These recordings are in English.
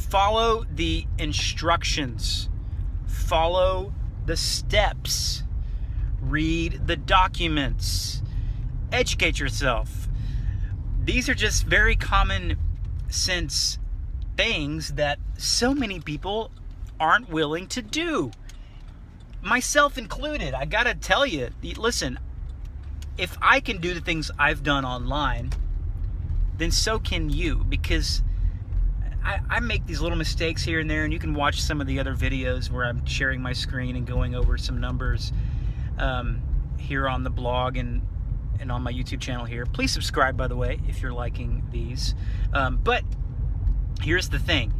follow the instructions, follow the steps, read the documents, educate yourself. These are just very common sense things that so many people aren't willing to do, myself included. I gotta tell you, listen, if I can do the things I've done online, then so can you, because I make these little mistakes here and there, and you can watch some of the other videos where I'm sharing my screen and going over some numbers here on the blog and on my YouTube channel here. Please subscribe, by the way, if you're liking these. But here's the thing.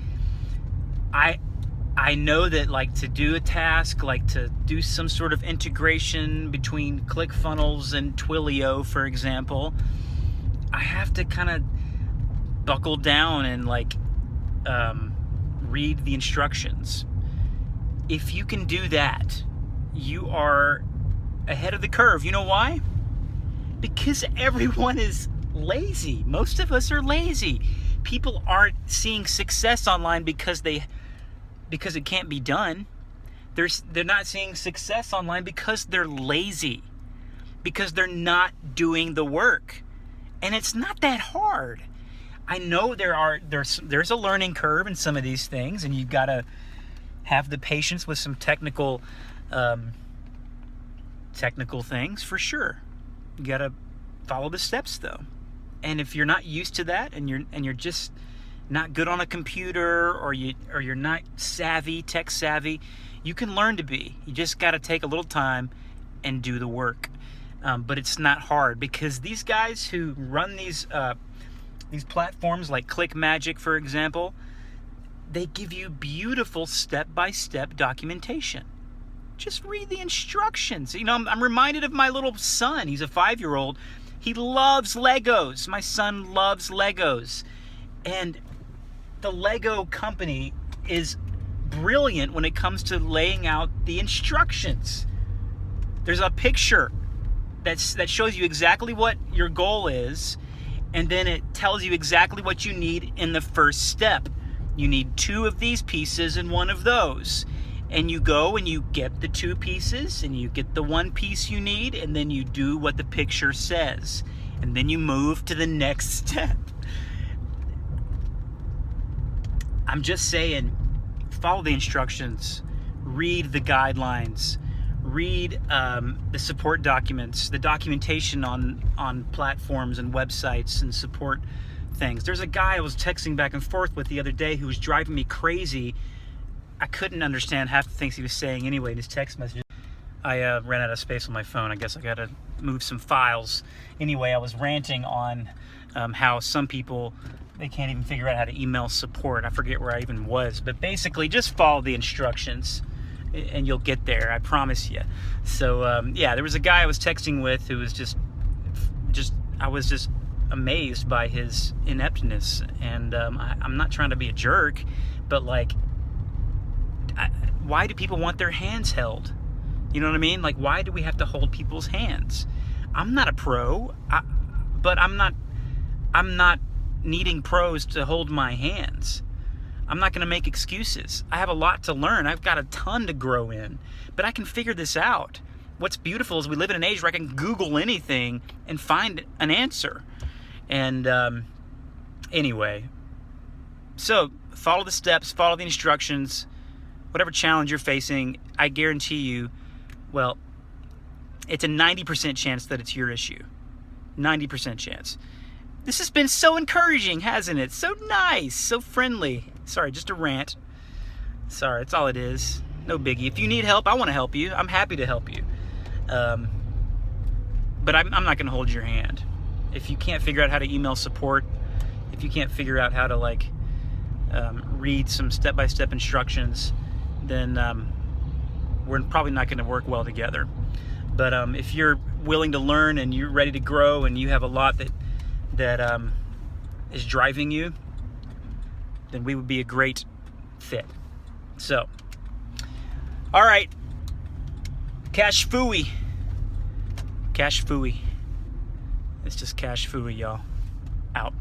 I know that, like, to do a task, like to do some sort of integration between ClickFunnels and Twilio, for example, I have to kind of buckle down and read the instructions. If you can do that, you are ahead of the curve. You know why? Because everyone is lazy. Most of us are lazy. People aren't seeing success online because it can't be done. They're not seeing success online because they're lazy, because they're not doing the work. And it's not that hard. I know there's a learning curve in some of these things, and you've got to have the patience with some technical things for sure. You got to follow the steps though. And if you're not used to that, and you're just not good on a computer, or you're not tech savvy, you can learn to be. You just got to take a little time and do the work. But it's not hard, because these guys who run these platforms like ClickMagick, for example, they give you beautiful step-by-step documentation. Just read the instructions. You know, I'm reminded of my little son. He's a 5-year-old. He loves Legos. My son loves Legos. And the Lego company is brilliant when it comes to laying out the instructions. There's a picture that shows you exactly what your goal is, and then it tells you exactly what you need in the first step. You need 2 of these pieces and 1 of those. And you go and you get the 2 pieces, and you get the 1 piece you need, and then you do what the picture says. And then you move to the next step. I'm just saying, follow the instructions, read the guidelines, read the support documents, the documentation on platforms and websites and support things. There's a guy I was texting back and forth with the other day who was driving me crazy. I couldn't understand half the things he was saying anyway in his text messages. I ran out of space on my phone. I guess I gotta move some files. Anyway, I was ranting on how some people, they can't even figure out how to email support. I forget where I even was, but basically just follow the instructions and you'll get there, I promise you. So yeah, there was a guy I was texting with who was just I was just amazed by his ineptness. And I'm not trying to be a jerk, but like, why do people want their hands held? You know what I mean? Like, why do we have to hold people's hands? I'm not a pro, but I'm not needing pros to hold my hands. I'm not going to make excuses. I have a lot to learn. I've got a ton to grow in, but I can figure this out. What's beautiful is we live in an age where I can Google anything and find an answer. And anyway, so follow the steps, follow the instructions. Whatever challenge you're facing, I guarantee you, well, it's a 90% chance that it's your issue. 90% chance. This has been so encouraging, hasn't it? So nice, so friendly. Sorry, just a rant. Sorry, that's all it is. No biggie. If you need help, I want to help you. I'm happy to help you. But I'm not going to hold your hand. If you can't figure out how to email support, if you can't figure out how to read some step-by-step instructions, then we're probably not going to work well together. But if you're willing to learn and you're ready to grow and you have a lot that is driving you, then we would be a great fit. So, all right, cash fooey. Cash fooey. It's just cash fooey, y'all. Out.